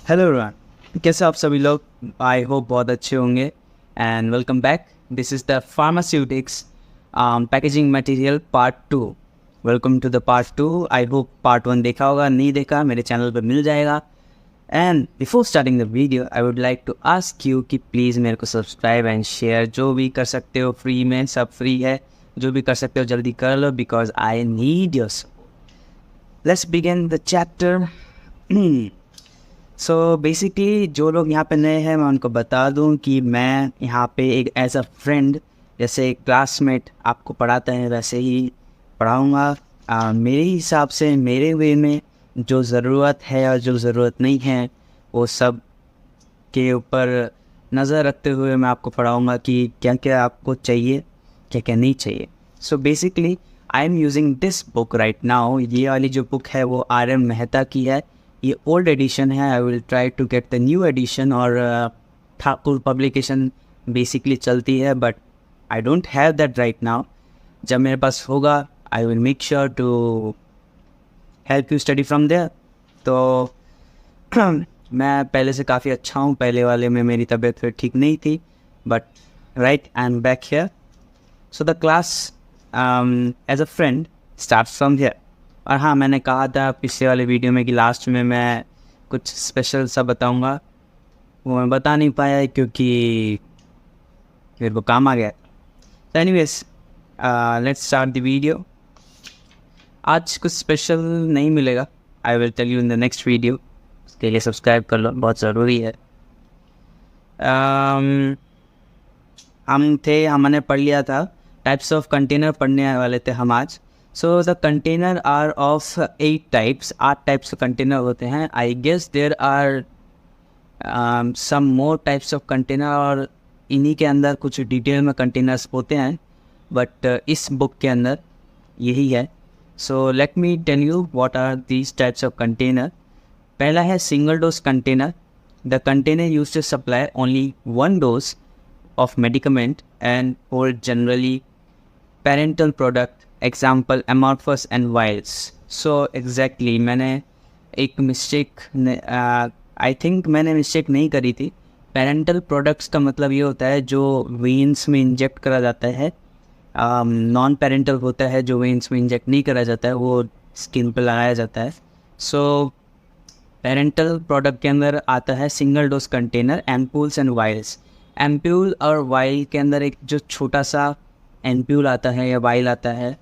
Hello everyone, कैसे आप सभी लोग। आई होप बहुत अच्छे होंगे and welcome back. This is the pharmaceutics packaging material part 2। Welcome to the part 2। I hope part 1 देखा होगा, नहीं देखा मेरे चैनल पर मिल जाएगा। And before starting the video I would like to ask you कि प्लीज़ मेरे को सब्सक्राइब एंड शेयर जो भी कर सकते हो, फ्री में, सब फ्री है। जो भी कर सकते हो जल्दी कर लो because I need your support. Let's begin the chapter. So basically जो लोग यहाँ पे नए हैं मैं उनको बता दूँ कि मैं यहाँ पे एक एज अ फ्रेंड, जैसे एक क्लासमेट आपको पढ़ाता है वैसे ही पढ़ाऊँगा। मेरे हिसाब से, मेरे वे में जो ज़रूरत है और जो ज़रूरत नहीं है वो सब के ऊपर नज़र रखते हुए मैं आपको पढ़ाऊँगा कि क्या क्या आपको चाहिए, क्या क्या नहीं चाहिए। So basically I am using this book right now. ये वाली जो बुक है वो RM मेहता की है। ये ओल्ड एडिशन है। I will try to get the new edition, और ठाकुर पब्लिकेशन बेसिकली चलती है but I don't have that right now. जब मेरे पास होगा I will make sure to help you study from there. तो मैं पहले से काफ़ी अच्छा हूँ। पहले वाले में मेरी तबीयत फिर ठीक नहीं थी but right I am back here. So the class as a friend start from here. और हाँ, मैंने कहा था पिछले वाले वीडियो में कि लास्ट में मैं कुछ स्पेशल सा बताऊंगा, वो मैं बता नहीं पाया क्योंकि फिर वो काम आ गया। तो anyways let's start the video. आज कुछ स्पेशल नहीं मिलेगा, I will tell you in the next video. उसके लिए सब्सक्राइब कर लो, बहुत ज़रूरी है। हमने पढ़ लिया था टाइप्स ऑफ कंटेनर, पढ़ने वाले थे हम आज। So the container are of 8 types. 8 types of container होते हैं। I guess there are some more types of container, और इन्हीं के अंदर कुछ डिटेल में कंटेनर्स होते हैं बट इस बुक के अंदर यही है। So let me tell you what are these types of container. पहला है single dose container. The container used to supply only 1 dose of medicament and hold generally parental product, example amorphous and vials. So exactly मैंने एक mistake, I think मैंने mistake नहीं करी थी। Parental products का मतलब ये होता है जो वेन्स में इंजेक्ट करा जाता है। नॉन पेरेंटल होता है जो वेन्स में इंजेक्ट नहीं करा जाता है, वो स्किन पे लगाया जाता है। सो पेरेंटल प्रोडक्ट के अंदर आता है single dose container, ampoules and vials. Ampoule और वाइल के अंदर एक जो छोटा सा एम्प्यूल आता है या वाइल आता है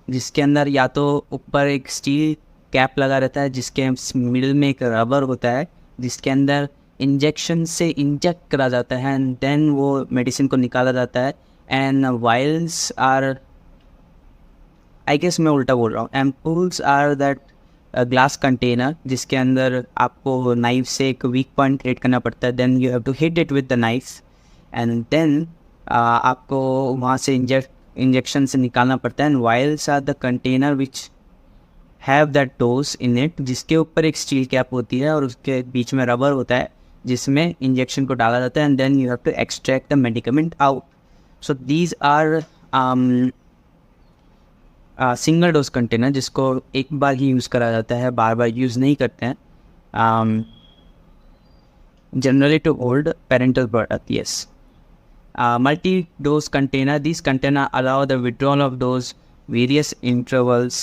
जिसके अंदर या तो ऊपर एक स्टील कैप लगा रहता है जिसके मिडल में एक रबर होता है जिसके अंदर इंजेक्शन से इंजेक्ट करा जाता है एंड देन वो मेडिसिन को निकाला जाता है। And vials are, I guess मैं उल्टा बोल रहा हूँ, ampoules are that glass container जिसके अंदर आपको नाइफ से एक वीक पॉइंट क्रिएट करना पड़ता है। Then you have to hit it with the knife and then आपको वहाँ से इंजेक्शन से निकालना पड़ता है। And vials are the container which have that dose in it, जिसके ऊपर एक स्टील कैप होती है और उसके बीच में रबर होता है जिसमें इंजेक्शन को डाला जाता है and then you have to extract the medicament out. So these are single dose container जिसको एक बार ही यूज़ करा जाता है, बार बार यूज़ नहीं करते हैं। Generally to hold parenteral product, yes. Multi-dose container. These container allow the withdrawal of those various intervals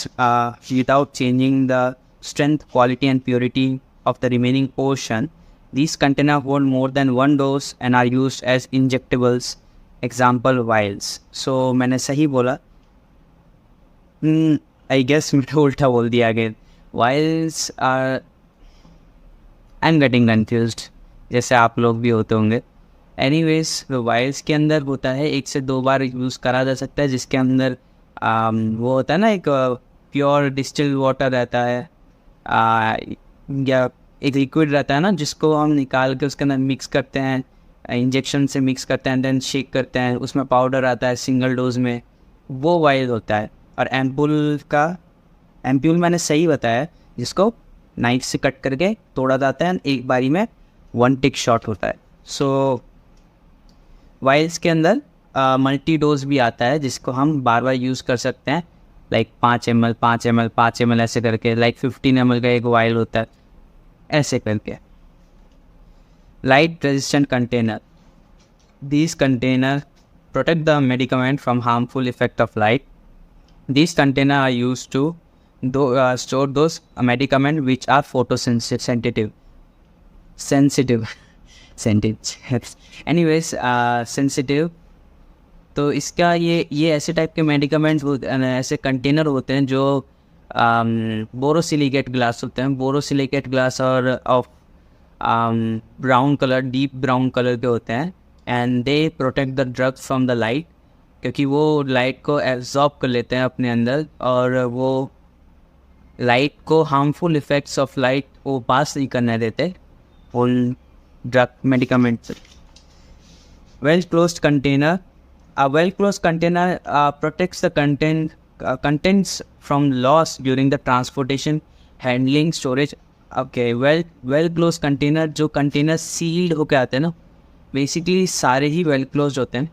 without changing the strength, quality and purity of the remaining portion. These container hold more than 1 dose and are used as injectables, example vials. So मैंने सही बोला? I guess मैंने उल्टा बोल दिया again. Vials are, I'm getting confused, जैसे आप लोग भी होते होंगे। एनीवेज वाइल्स के अंदर होता है 1 से 2 बार यूज़ करा जा सकता है जिसके अंदर वो होता है ना, एक प्योर डिस्टिल्ड वाटर रहता है या एक लिक्विड रहता है ना जिसको हम निकाल के उसके अंदर मिक्स करते हैं, इंजेक्शन से मिक्स करते हैं देन शेक करते हैं, उसमें पाउडर आता है सिंगल डोज में, वो वाइल होता है। और एम्पूल मैंने सही बताया जिसको नाइफ से कट करके तोड़ा जाता है, एक बारी में 1 टिक शॉट होता है। सो वाइल्स के अंदर मल्टी डोज भी आता है जिसको हम बार बार यूज़ कर सकते हैं, लाइक 5 ml 5 ml 5 ml ऐसे करके, लाइक 15 ml का एक वाइल होता है ऐसे करके। light resistant container. These containers protect the medicament from harmful effect of light. These containers are used to store those medicaments which are photosensitive. Sensitive. Sentence. Anyways, sensitive. तो इसका ये ऐसे टाइप के मेडिकामेंट्स ऐसे कंटेनर होते हैं जो borosilicate glass होते हैं. बोरोसिलिकेट ग्लास और of brown colour, deep brown colour के होते हैं. And they protect the drugs from the light, क्योंकि वो लाइट को एब्जॉर्ब कर लेते हैं अपने अंदर, और वो लाइट को हार्मफुल इफ़ेक्ट्स ऑफ लाइट वो पास नहीं करने देते उन drug medicaments. Well closed container. A well-closed container protects the contents from loss during the transportation, handling, storage. Okay, well-closed container, जो container sealed होके आते हैं ना, basically सारे ही well-closed होते हैं.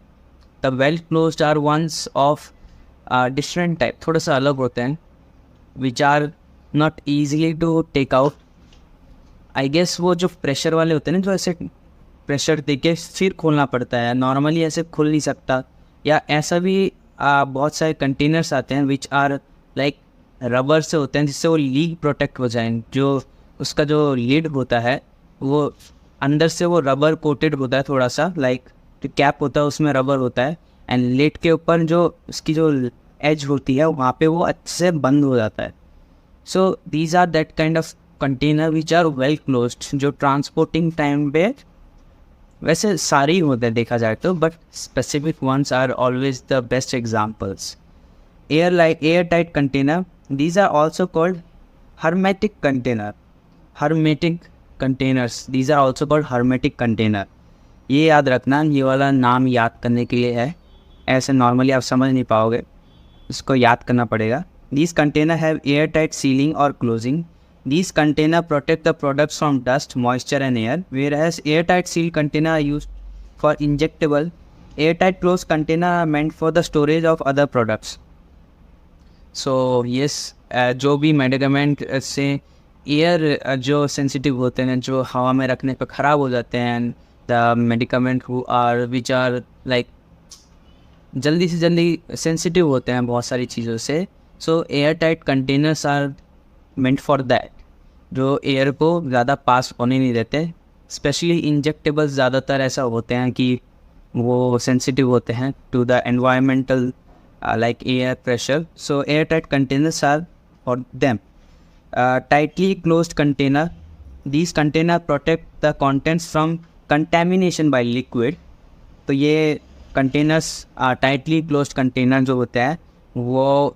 The well-closed are ones of different type, थोड़ा सा अलग होते हैं, which are not easily to take out. I guess वो जो प्रेशर वाले होते हैं ना, जो ऐसे प्रेशर देके फिर खोलना पड़ता है, नॉर्मली ऐसे खुल नहीं सकता. या ऐसा भी बहुत सारे कंटेनर्स आते हैं विच आर लाइक रबर से होते हैं, जिससे वो लीक प्रोटेक्ट हो जाए. जो उसका जो लिड होता है वो अंदर से वो रबर कोटेड होता है थोड़ा सा, लाइक जो कैप होता है उसमें रबर होता है, एंड लिड के ऊपर जो उसकी जो एज होती है वहाँ पे वो अच्छे से बंद हो जाता है. So these are that kind of container which are well closed, जो ट्रांसपोर्टिंग टाइम पे वैसे सारे ही होते हैं देखा जाए तो, but specific ones are always the best examples. Air tight container. These are also called hermetic container. hermetic containers, these are also called hermetic container. ये याद रखना, ये वाला नाम याद करने के लिए है, ऐसे नॉर्मली आप समझ नहीं पाओगे, इसको याद करना पड़ेगा. These container have airtight sealing or closing. These container protect the products from dust, moisture and air, whereas airtight sealed container are used for injectable. Airtight closed container are meant for the storage of other products. So yes, जो भी medicament से air जो sensitive होते हैं, जो हवा में रखने पर ख़राब हो जाते हैं, the medicament who are which are like जल्दी से जल्दी सेंसिटिव होते हैं बहुत सारी चीज़ों से. So air tight containers are meant for that, जो एयर को ज़्यादा पास होने नहीं देते. स्पेशली इंजेक्टेबल्स ज़्यादातर ऐसा होते हैं कि वो सेंसिटिव होते हैं to the environmental like air pressure. So air tight containers are for them. tightly closed container. These container protect the contents from contamination by liquid. तो ये कंटेनर्स टाइटली क्लोज्ड कंटेनर जो होता है वो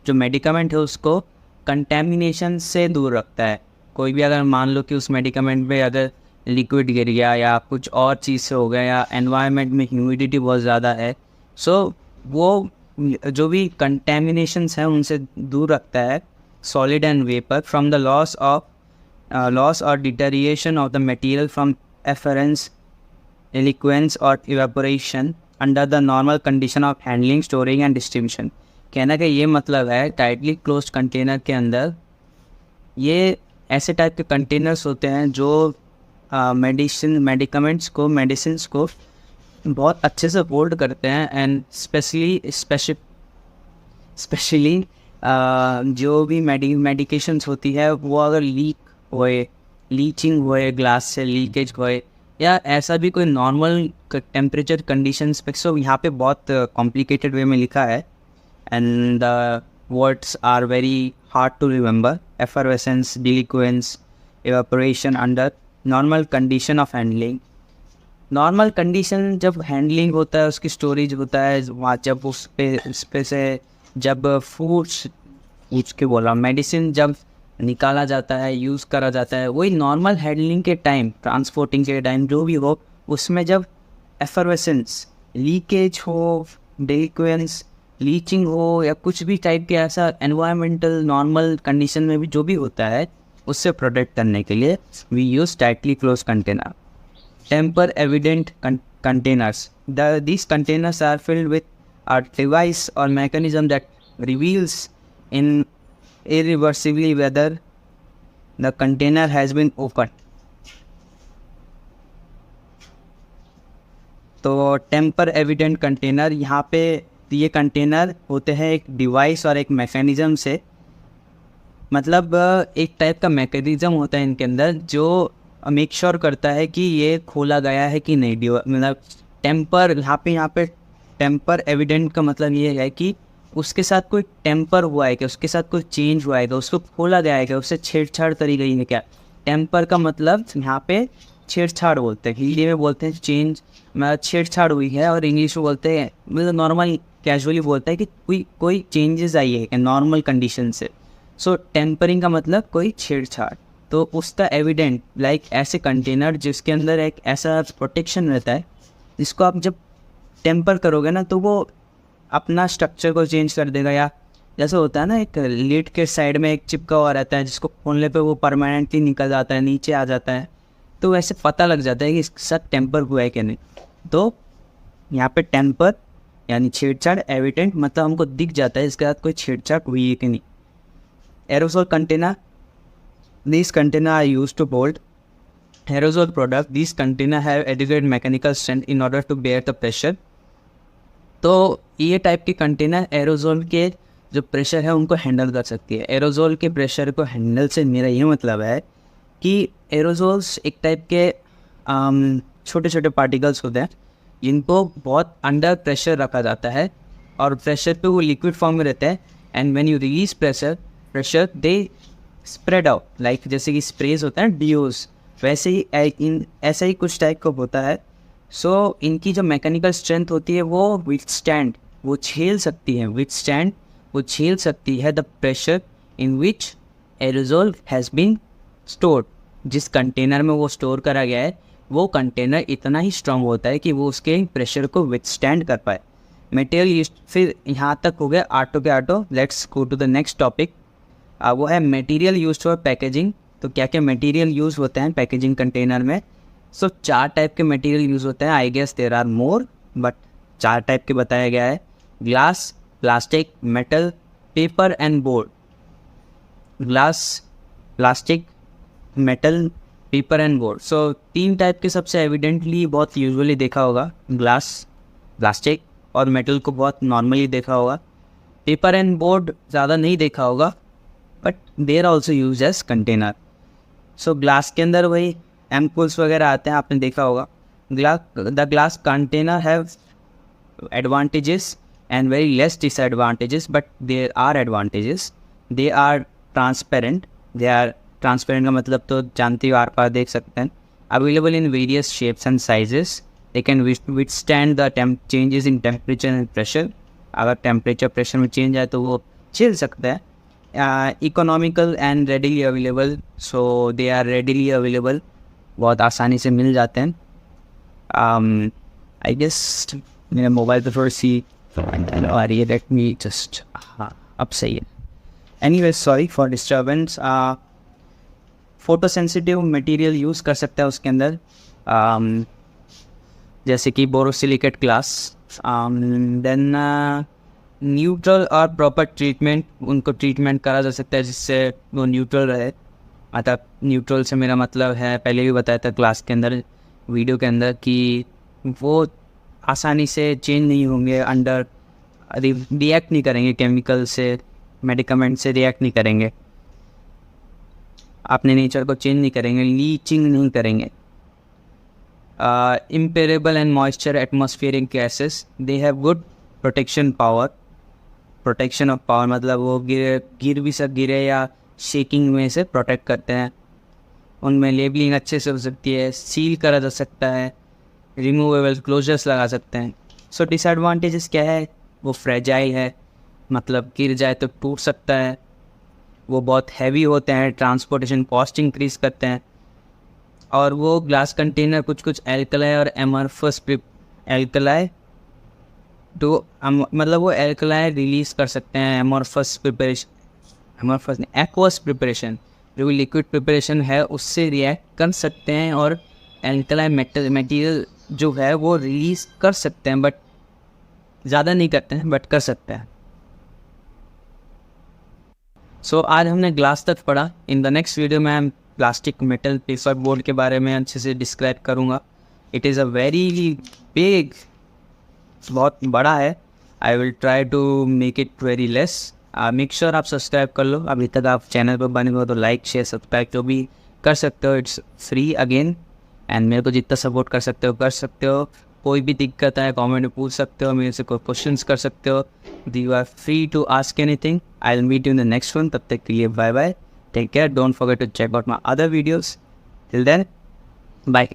जो मेडिकामेंट है उसको कंटेमिनेशन से दूर रखता है. कोई भी अगर मान लो कि उस मेडिकामेंट में अगर लिक्विड गिर गया या कुछ और चीज़ से हो गया या एनवायरनमेंट में ह्यूमिडिटी बहुत ज़्यादा है, सो वो जो भी कंटेमिनेशंस हैं उनसे दूर रखता है. Solid and vapour from the loss और deterioration of the material from efference, liquence और evaporation under the normal condition of handling, storing and distribution. कहने का ये मतलब है टाइटली क्लोज्ड कंटेनर के अंदर ये ऐसे टाइप के कंटेनर्स होते हैं जो मेडिसिन्स को बहुत अच्छे से होल्ड करते हैं. एंड स्पेशली जो भी मेडिकेशंस होती है वो अगर लीचिंग होए, ग्लास से लीकेज होए या ऐसा भी कोई नॉर्मल टेम्परेचर कंडीशंस पे. सो यहाँ पे बहुत कॉम्प्लिकेटेड वे में लिखा है and the words are very hard to remember. Effervescence, deliquescence, evaporation under normal condition of handling. Normal condition जब हैंडलिंग होता है, उसकी स्टोरेज होता है, वहाँ जब उस पे से जब मेडिसिन जब निकाला जाता है, यूज़ करा जाता है, वही नॉर्मल हैंडलिंग के टाइम, ट्रांसपोर्टिंग के टाइम जो भी हो, उसमें जब एफरवेसेंस, लीकेज हो, डिलिक्वेंस, लीचिंग हो या कुछ भी टाइप के ऐसा एनवायरमेंटल नॉर्मल कंडीशन में भी जो भी होता है उससे प्रोटेक्ट करने के लिए we use tightly close container. Tamper evident containers. These containers are filled with a device or mechanism that reveals irreversibly whether the container has been opened. तो टेम्पर एविडेंट कंटेनर, यहाँ पे ये कंटेनर होते हैं एक डिवाइस और एक mechanism से, मतलब एक टाइप का मैकेनिज़्म होता है इनके अंदर जो मेक श्योर करता है कि ये खोला गया है कि नहीं। मतलब टेम्पर, यहाँ पे टेम्पर एविडेंट का मतलब ये है कि उसके साथ कोई टेम्पर हुआ है क्या, उसके साथ कोई चेंज हुआ है क्या, उसको खोला गया है क्या, उससे छेड़छाड़ करी गई है क्या। टेम्पर का मतलब यहाँ पे छेड़छाड़ बोलते हैं, हिंदी में बोलते हैं चेंज, छेड़छाड़ हुई है, और इंग्लिश में बोलते हैं, मतलब नॉर्मल कैजुअली बोलता है कि कोई चेंजेस आई है नॉर्मल कंडीशन से। सो टेम्परिंग का मतलब कोई छेड़छाड़, तो उसका एविडेंट लाइक ऐसे कंटेनर जिसके अंदर एक ऐसा प्रोटेक्शन रहता है जिसको आप जब टेम्पर करोगे ना तो वो अपना स्ट्रक्चर को चेंज कर देगा। या जैसे होता है ना, एक लिड के साइड में एक चिपका हुआ रहता है जिसको खोलने पे वो परमानेंटली निकल जाता है, नीचे आ जाता है, तो वैसे पता लग जाता है कि इसके साथ टेम्पर हुआ है कि नहीं। तो यहाँ पे टेम्पर यानी छेड़छाड़, एविडेंट मतलब हमको दिख जाता है इसके साथ कोई छेड़छाड़ हुई है कि नहीं। Aerosol container, these container are used to hold aerosol product. These container have adequate mechanical strength in order to bear the pressure. तो ये टाइप के कंटेनर एरोजोल के जो प्रेशर है उनको हैंडल कर सकती है। एरोजोल के प्रेशर को हैंडल से मेरा ये मतलब है कि एरोजोल्स एक टाइप के छोटे छोटे पार्टिकल्स होते हैं जिनको बहुत अंडर प्रेशर रखा जाता है, और प्रेशर पे वो लिक्विड फॉर्म में रहते हैं, and when you release pressure they spread out, like जैसे कि स्प्रेज होता है डीओज, वैसे ही ऐसा ही कुछ टाइप का होता है। सो इनकी जो मैकेनिकल स्ट्रेंथ होती है वो विथस्टैंड, वो झेल सकती है, विथस्टैंड वो झेल सकती है the pressure in which aerosol has been stored. जिस कंटेनर में वो स्टोर करा गया है वो कंटेनर इतना ही स्ट्रांग होता है कि वो उसके प्रेशर को विथस्टैंड कर पाए। मटेरियल यूज, फिर यहाँ तक हो गया आटो के आटो। Let's go to the next topic, वो है मटेरियल यूज फॉर पैकेजिंग। तो क्या क्या मटेरियल यूज़ होते हैं पैकेजिंग कंटेनर में। सो 4 टाइप के मटेरियल यूज़ होते हैं, I guess there are more, but 4 type के बताया गया है। Glass, plastic, metal, paper and board. Glass, plastic, metal, paper and board. So 3 type के सबसे एविडेंटली बहुत यूजुअली देखा होगा, ग्लास, प्लास्टिक और मेटल को बहुत नॉर्मली देखा होगा। पेपर एंड बोर्ड ज़्यादा नहीं देखा होगा, but there also use as container. So glass के अंदर वही एम्पुल्स वगैरह आते हैं, आपने देखा होगा। The glass container have advantages and very less disadvantages, but there are advantages. They are transparent, का मतलब तो जानते हो, आर पार देख सकते हैं। Available in various shapes and sizes, they can withstand the changes in temperature and pressure. अगर temperature pressure में चेंज आए तो वो झेल सकता है। Economical and readily available, so they are readily available, बहुत आसानी से मिल जाते हैं। आई गेस मेरे मोबाइल पर थोड़ी सी आ रही है, लेट मी जस्ट, हाँ अब सही है। Anyways sorry for disturbance. Photo sensitive material use कर सकता है उसके अंदर, जैसे कि बोरोसिलिकेट ग्लास। देन न्यूट्रल और प्रॉपर ट्रीटमेंट, उनको ट्रीटमेंट करा जा सकता है जिससे वो न्यूट्रल रहे। मतलब न्यूट्रल से मेरा मतलब है, पहले भी बताया था क्लास के अंदर, वीडियो के अंदर, कि वो आसानी से चेंज नहीं होंगे, अंडर रिएक्ट नहीं करेंगे, केमिकल से, मेडिकमेंट से रिएक्ट नहीं करेंगे, अपने नेचर को चेंज नहीं करेंगे, लीचिंग नहीं करेंगे। Impermeable and moisture atmospheric gases, they have good protection power. Protection of power मतलब वो गिरे या शेकिंग में से प्रोटेक्ट करते हैं। उनमें लेबलिंग अच्छे से हो सकती है, सील करा जा सकता है, रिमूवेबल क्लोजर्स लगा सकते हैं। सो डिसएडवांटेजेस क्या है, वो फ्रेजाइल है, मतलब गिर जाए तो टूट सकता है, वो बहुत हैवी होते हैं, ट्रांसपोर्टेशन कॉस्ट इंक्रीज करते हैं, और वो ग्लास कंटेनर कुछ एल्कलाई और एमरफस एल्कलाई तो मतलब वो एल्कलाई रिलीज़ कर सकते हैं। एमरफस नहीं, एक्वस प्रिपरेशन, जो लिक्विड प्रिपरेशन है उससे रिएक्ट कर सकते हैं, और एल्कलाई मटेरियल जो है वो रिलीज़ कर सकते हैं, बट ज़्यादा नहीं करते हैं, बट कर सकते हैं। सो आज हमने ग्लास तक पढ़ा। इन द नेक्स्ट वीडियो में हम प्लास्टिक, मेटल, पेपर, बोर्ड के बारे में अच्छे से डिस्क्राइब करूँगा। It is a very big, बहुत बड़ा है. I will try to make it very less. Make sure आप सब्सक्राइब कर लो. अभी तक आप चैनल पर बने हो तो लाइक शेयर सब्सक्राइब जो भी कर सकते हो, इट्स फ्री अगेन. एंड मेरे को जितना सपोर्ट कर सकते हो कर सकते हो. कोई भी दिक्कत है कमेंट में पूछ सकते हो, मेरे से कोई क्वेश्चंस कर सकते हो. You are free to ask anything. I will meet you in the next one. तब तक के लिए bye bye, take care, don't forget to check out my other videos. Till then, bye.